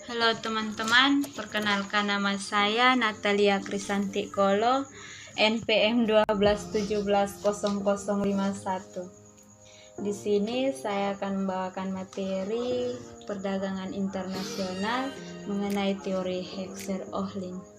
Halo teman-teman, perkenalkan nama saya Natalia Krisanti Kolo, NPM 12170051. Di sini saya akan membawakan materi perdagangan internasional mengenai teori Heckscher-Ohlin.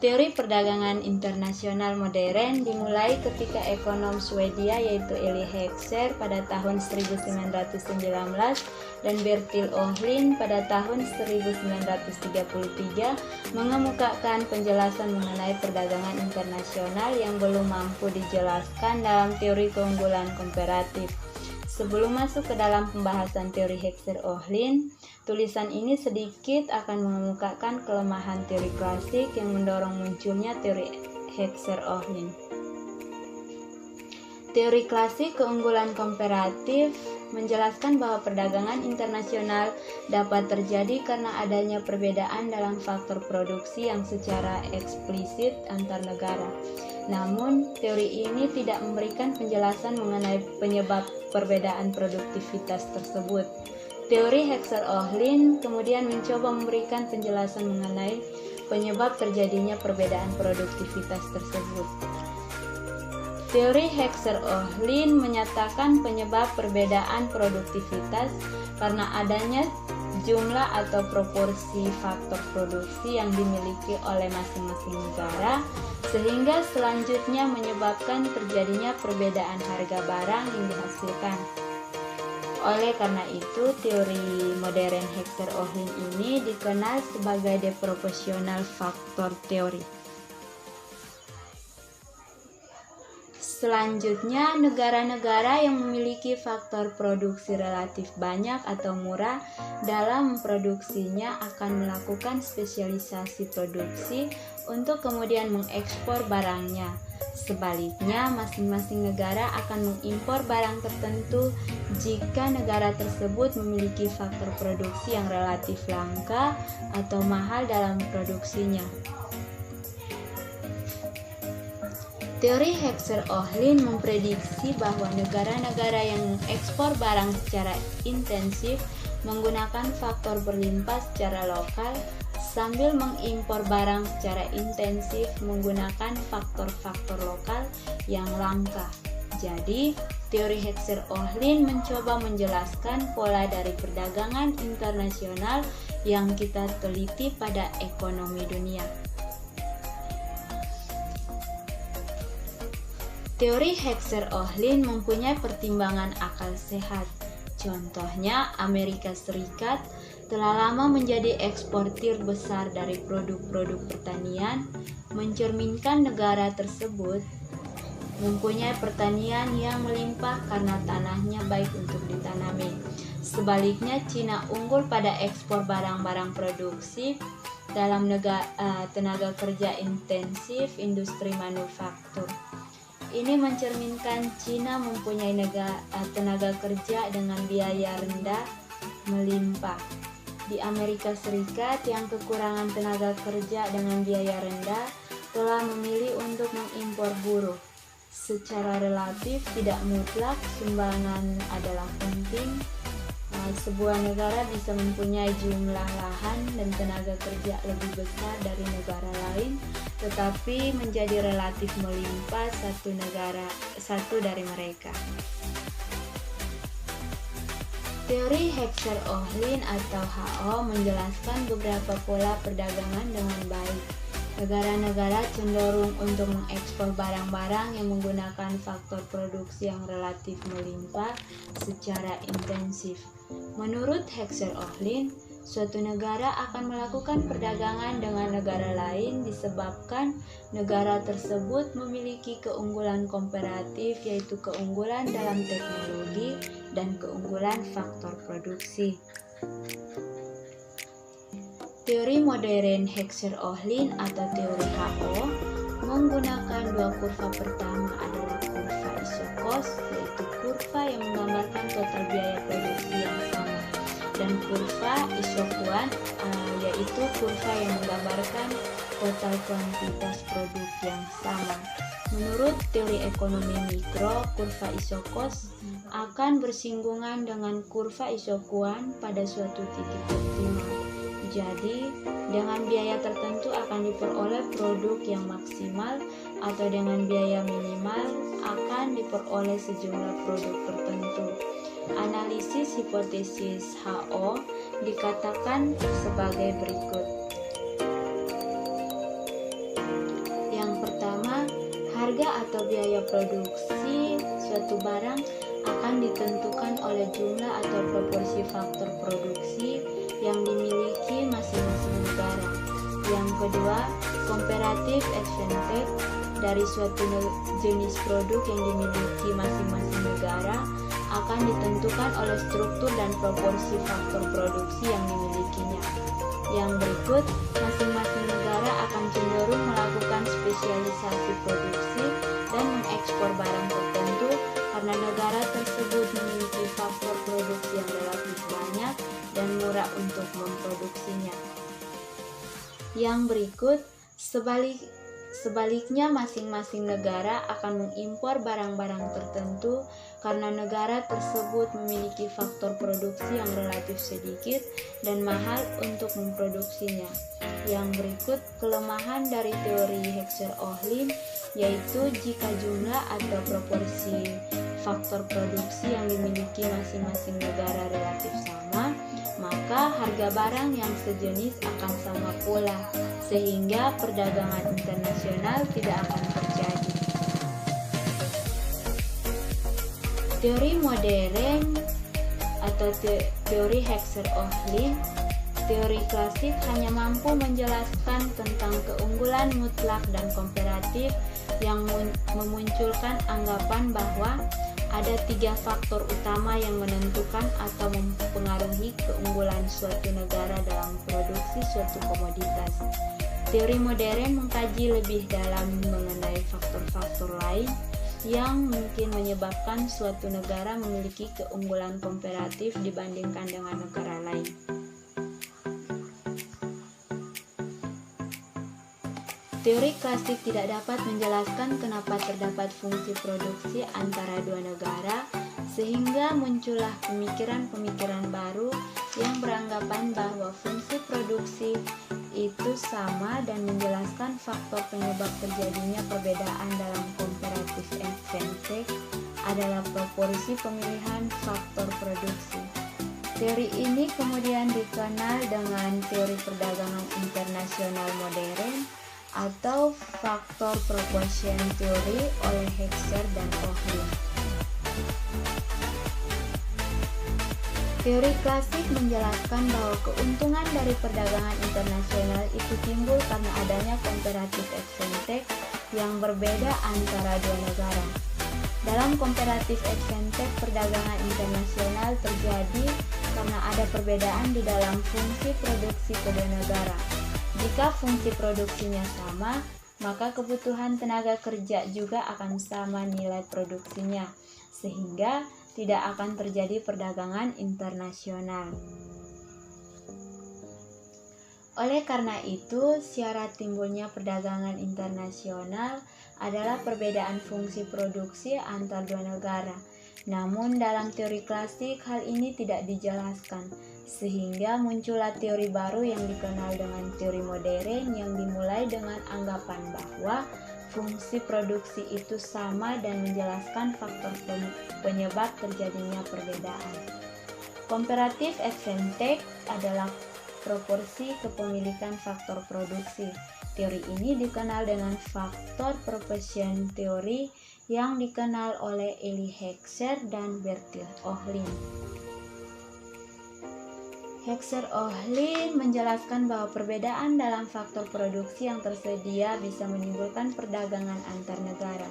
Teori perdagangan internasional modern dimulai ketika ekonom Swedia yaitu Eli Heckscher pada tahun 1919 dan Bertil Ohlin pada tahun 1933 mengemukakan penjelasan mengenai perdagangan internasional yang belum mampu dijelaskan dalam teori keunggulan komparatif. Sebelum masuk ke dalam pembahasan teori Heckscher-Ohlin, tulisan ini sedikit akan mengemukakan kelemahan teori klasik yang mendorong munculnya teori Heckscher-Ohlin. Teori klasik keunggulan komparatif menjelaskan bahwa perdagangan internasional dapat terjadi karena adanya perbedaan dalam faktor produksi yang secara eksplisit antar negara. Namun, teori ini tidak memberikan penjelasan mengenai penyebab perbedaan produktivitas tersebut. Teori Heckscher-Ohlin kemudian mencoba memberikan penjelasan mengenai penyebab terjadinya perbedaan produktivitas tersebut. Teori Heckscher-Ohlin menyatakan penyebab perbedaan produktivitas karena adanya jumlah atau proporsi faktor produksi yang dimiliki oleh masing-masing negara, sehingga selanjutnya menyebabkan terjadinya perbedaan harga barang yang dihasilkan. Oleh karena itu, teori modern Heckscher-Ohlin ini dikenal sebagai deproportional factor theory. Selanjutnya, negara-negara yang memiliki faktor produksi relatif banyak atau murah dalam produksinya akan melakukan spesialisasi produksi untuk kemudian mengekspor barangnya. Sebaliknya, masing-masing negara akan mengimpor barang tertentu jika negara tersebut memiliki faktor produksi yang relatif langka atau mahal dalam produksinya. Teori Heckscher-Ohlin memprediksi bahwa negara-negara yang mengekspor barang secara intensif menggunakan faktor berlimpah secara lokal sambil mengimpor barang secara intensif menggunakan faktor-faktor lokal yang langka. Jadi, teori Heckscher-Ohlin mencoba menjelaskan pola dari perdagangan internasional yang kita teliti pada ekonomi dunia. Teori Heckscher-Ohlin mempunyai pertimbangan akal sehat. Contohnya, Amerika Serikat telah lama menjadi eksportir besar dari produk-produk pertanian, mencerminkan negara tersebut mempunyai pertanian yang melimpah karena tanahnya baik untuk ditanami. Sebaliknya, Cina unggul pada ekspor barang-barang produksi dalam tenaga kerja intensif industri manufaktur. Ini mencerminkan Cina mempunyai tenaga kerja dengan biaya rendah melimpah. Di Amerika Serikat yang kekurangan tenaga kerja dengan biaya rendah telah memilih untuk mengimpor buruh. Secara relatif tidak mutlak sumbangan adalah penting. Sebuah negara bisa mempunyai jumlah lahan dan tenaga kerja lebih besar dari negara lain, tetapi menjadi relatif melimpah satu dari mereka. Teori Heckscher-Ohlin atau HO menjelaskan beberapa pola perdagangan dengan baik. Negara-negara cenderung untuk mengekspor barang-barang yang menggunakan faktor produksi yang relatif melimpah secara intensif. Menurut Heckscher-Ohlin, suatu negara akan melakukan perdagangan dengan negara lain disebabkan negara tersebut memiliki keunggulan komparatif, yaitu keunggulan dalam teknologi dan keunggulan faktor produksi. Teori modern Heckscher-Ohlin atau teori HO menggunakan dua kurva. Pertama adalah kurva isokos, yaitu kurva yang menggambarkan total biaya produksi yang sama, dan kurva isokuan, yaitu kurva yang menggambarkan total kuantitas produk yang sama. Menurut teori ekonomi mikro, kurva isokos akan bersinggungan dengan kurva isokuan pada suatu titik optimal. Jadi, dengan biaya tertentu akan diperoleh produk yang maksimal, atau dengan biaya minimal akan diperoleh sejumlah produk tertentu. Analisis hipotesis HO dikatakan sebagai berikut. Yang pertama, harga atau biaya produksi suatu barang akan ditentukan oleh jumlah atau proporsi faktor produksi yang dimiliki masing-masing negara. Yang kedua, comparative advantage dari suatu jenis produk yang dimiliki masing-masing negara akan ditentukan oleh struktur dan proporsi faktor produksi yang dimilikinya. Yang berikut, masing-masing negara akan cenderung melakukan spesialisasi produksi dan mengekspor barang tertentu karena negara tersebut memiliki faktor produksi yang relatif banyak dan murah untuk memproduksinya. Yang berikut, sebaliknya masing-masing negara akan mengimpor barang-barang tertentu karena negara tersebut memiliki faktor produksi yang relatif sedikit dan mahal untuk memproduksinya. Yang berikut kelemahan dari teori Heckscher-Ohlin, yaitu jika jumlah atau proporsi faktor produksi yang dimiliki masing-masing negara relatif sama, maka harga barang yang sejenis akan sama pula, sehingga perdagangan internasional tidak akan terjadi. Teori modern atau teori Heckscher-Ohlin, teori klasik hanya mampu menjelaskan tentang keunggulan mutlak dan komparatif yang memunculkan anggapan bahwa ada 3 faktor utama yang menentukan atau mempengaruhi keunggulan suatu negara dalam produksi suatu komoditas. Teori modern mengkaji lebih dalam mengenai faktor-faktor lain yang mungkin menyebabkan suatu negara memiliki keunggulan komparatif dibandingkan dengan negara lain. Teori klasik tidak dapat menjelaskan kenapa terdapat fungsi produksi antara dua negara, sehingga muncullah pemikiran-pemikiran baru yang beranggapan bahwa fungsi produksi itu sama dan menjelaskan faktor penyebab terjadinya perbedaan dalam comparative advantage adalah proporsi pemilihan faktor produksi. Teori ini kemudian dikenal dengan teori perdagangan internasional modern atau faktor proportion theory oleh Heckscher dan Ohlin. Teori klasik menjelaskan bahwa keuntungan dari perdagangan internasional itu timbul karena adanya comparative advantage yang berbeda antara dua negara. Dalam comparative advantage, perdagangan internasional terjadi karena ada perbedaan di dalam fungsi produksi kedua negara. Jika fungsi produksinya sama, maka kebutuhan tenaga kerja juga akan sama nilai produksinya, sehingga tidak akan terjadi perdagangan internasional. Oleh karena itu, syarat timbulnya perdagangan internasional adalah perbedaan fungsi produksi antar dua negara. Namun dalam teori klasik hal ini tidak dijelaskan, sehingga muncullah teori baru yang dikenal dengan teori modern yang dimulai dengan anggapan bahwa fungsi produksi itu sama dan menjelaskan faktor penyebab terjadinya perbedaan. Comparative advantage adalah proporsi kepemilikan faktor produksi. Teori ini dikenal dengan faktor proportion theory yang dikenal oleh Elie Heckscher dan Bertil Ohlin. Heckscher-Ohlin menjelaskan bahwa perbedaan dalam faktor produksi yang tersedia bisa menimbulkan perdagangan antar negara.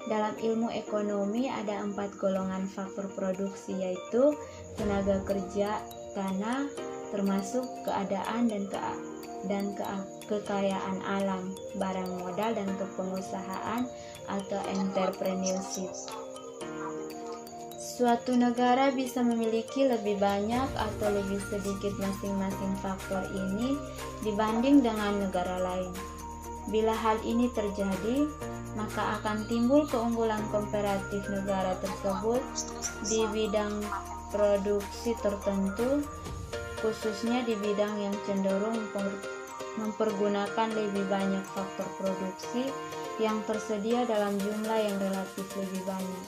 Dalam ilmu ekonomi ada 4 golongan faktor produksi, yaitu tenaga kerja, tanah, termasuk keadaan dan kekayaan alam, barang modal dan kepengusahaan atau entrepreneurship. Suatu negara bisa memiliki lebih banyak atau lebih sedikit masing-masing faktor ini dibanding dengan negara lain. Bila hal ini terjadi, maka akan timbul keunggulan komparatif negara tersebut di bidang produksi tertentu, khususnya di bidang yang cenderung mempergunakan lebih banyak faktor produksi yang tersedia dalam jumlah yang relatif lebih banyak.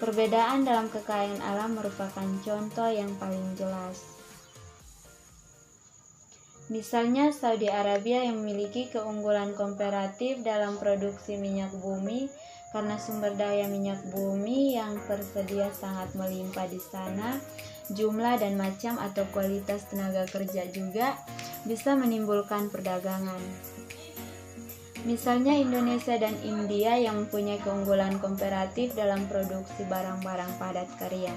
Perbedaan dalam kekayaan alam merupakan contoh yang paling jelas. Misalnya Saudi Arabia yang memiliki keunggulan komparatif dalam produksi minyak bumi karena sumber daya minyak bumi yang tersedia sangat melimpah di sana, jumlah dan macam atau kualitas tenaga kerja juga bisa menimbulkan perdagangan. Misalnya Indonesia dan India yang mempunyai keunggulan komparatif dalam produksi barang-barang padat karya.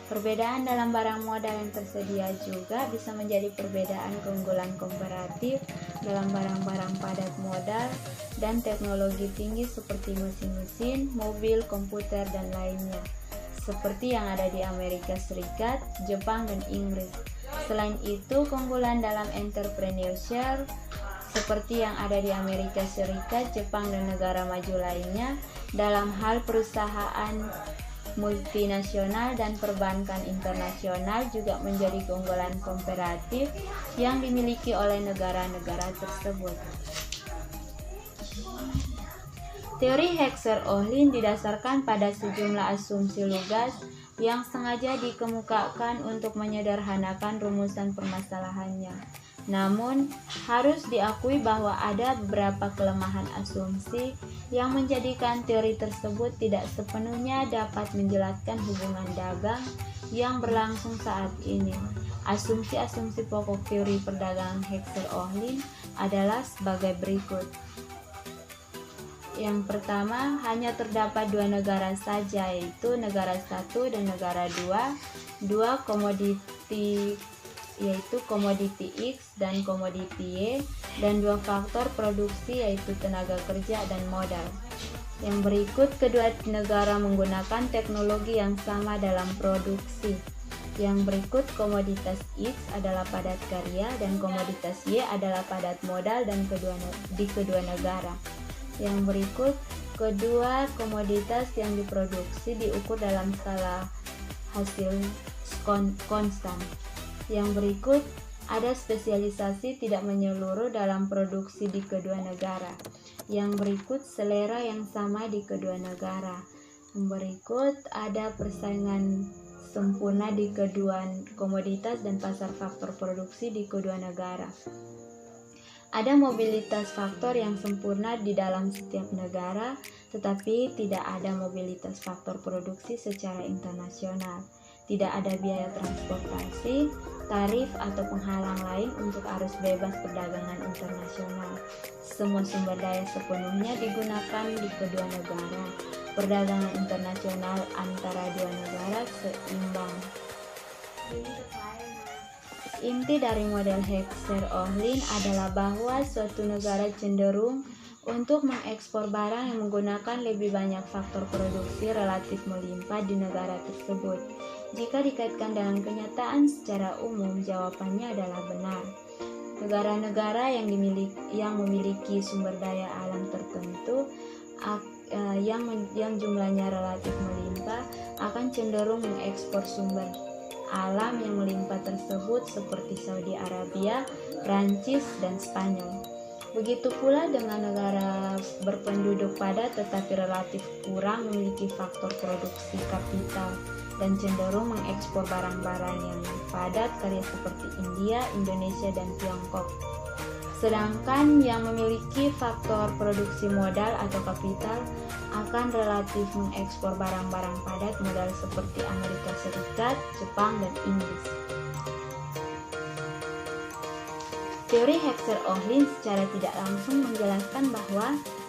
Perbedaan dalam barang modal yang tersedia juga bisa menjadi perbedaan keunggulan komparatif dalam barang-barang padat modal dan teknologi tinggi seperti mesin-mesin, mobil, komputer, dan lainnya, seperti yang ada di Amerika Serikat, Jepang, dan Inggris. Selain itu, keunggulan dalam entrepreneurship seperti yang ada di Amerika Serikat, Jepang, dan negara maju lainnya dalam hal perusahaan multinasional dan perbankan internasional juga menjadi keunggulan komparatif yang dimiliki oleh negara-negara tersebut. Teori Heckscher-Ohlin didasarkan pada sejumlah asumsi lugas yang sengaja dikemukakan untuk menyederhanakan rumusan permasalahannya. Namun, harus diakui bahwa ada beberapa kelemahan asumsi yang menjadikan teori tersebut tidak sepenuhnya dapat menjelaskan hubungan dagang yang berlangsung saat ini. Asumsi-asumsi pokok teori perdagangan Heckscher-Ohlin adalah sebagai berikut. Yang pertama, hanya terdapat dua negara saja, yaitu negara 1 dan negara 2, dua komoditi yaitu komoditi X dan komoditi Y, dan dua faktor produksi yaitu tenaga kerja dan modal. Yang berikut, kedua negara menggunakan teknologi yang sama dalam produksi. Yang berikut, komoditas X adalah padat karya dan komoditas Y adalah padat modal dan di kedua negara. Yang berikut, kedua komoditas yang diproduksi diukur dalam skala hasil konstan. Yang berikut, ada spesialisasi tidak menyeluruh dalam produksi di kedua negara. Yang berikut, selera yang sama di kedua negara. Yang berikut, ada persaingan sempurna di kedua komoditas dan pasar faktor produksi di kedua negara. Ada mobilitas faktor yang sempurna di dalam setiap negara, tetapi tidak ada mobilitas faktor produksi secara internasional. Tidak ada biaya transportasi, tarif, atau penghalang lain untuk arus bebas perdagangan internasional. Semua sumber daya sepenuhnya digunakan di kedua negara. Perdagangan internasional antara dua negara seimbang. Inti dari model Heckscher-Ohlin adalah bahwa suatu negara cenderung untuk mengekspor barang yang menggunakan lebih banyak faktor produksi relatif melimpah di negara tersebut. Jika dikaitkan dengan kenyataan secara umum, jawabannya adalah benar. Negara-negara yang memiliki sumber daya alam tertentu yang jumlahnya relatif melimpah akan cenderung mengekspor sumber alam yang melimpah tersebut seperti Saudi Arabia, Prancis, dan Spanyol. Begitu pula dengan negara berpenduduk padat tetapi relatif kurang memiliki faktor produksi kapital dan cenderung mengekspor barang-barang yang padat karya seperti India, Indonesia, dan Tiongkok. Sedangkan yang memiliki faktor produksi modal atau kapital akan relatif mengekspor barang-barang padat modal seperti Amerika Serikat, Jepang, dan Inggris. Teori Heckscher-Ohlin secara tidak langsung menjelaskan bahwa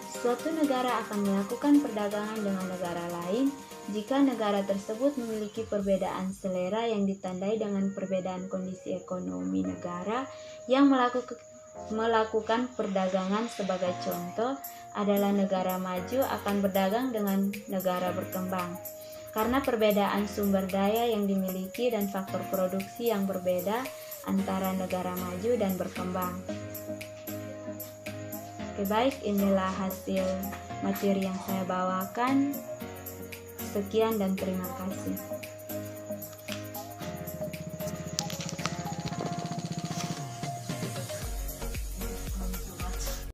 suatu negara akan melakukan perdagangan dengan negara lain jika negara tersebut memiliki perbedaan selera yang ditandai dengan perbedaan kondisi ekonomi negara yang melakukan perdagangan. Sebagai contoh adalah negara maju akan berdagang dengan negara berkembang karena perbedaan sumber daya yang dimiliki dan faktor produksi yang berbeda antara negara maju dan berkembang. Oke, baik, inilah hasil materi yang saya bawakan. Sekian dan terima kasih.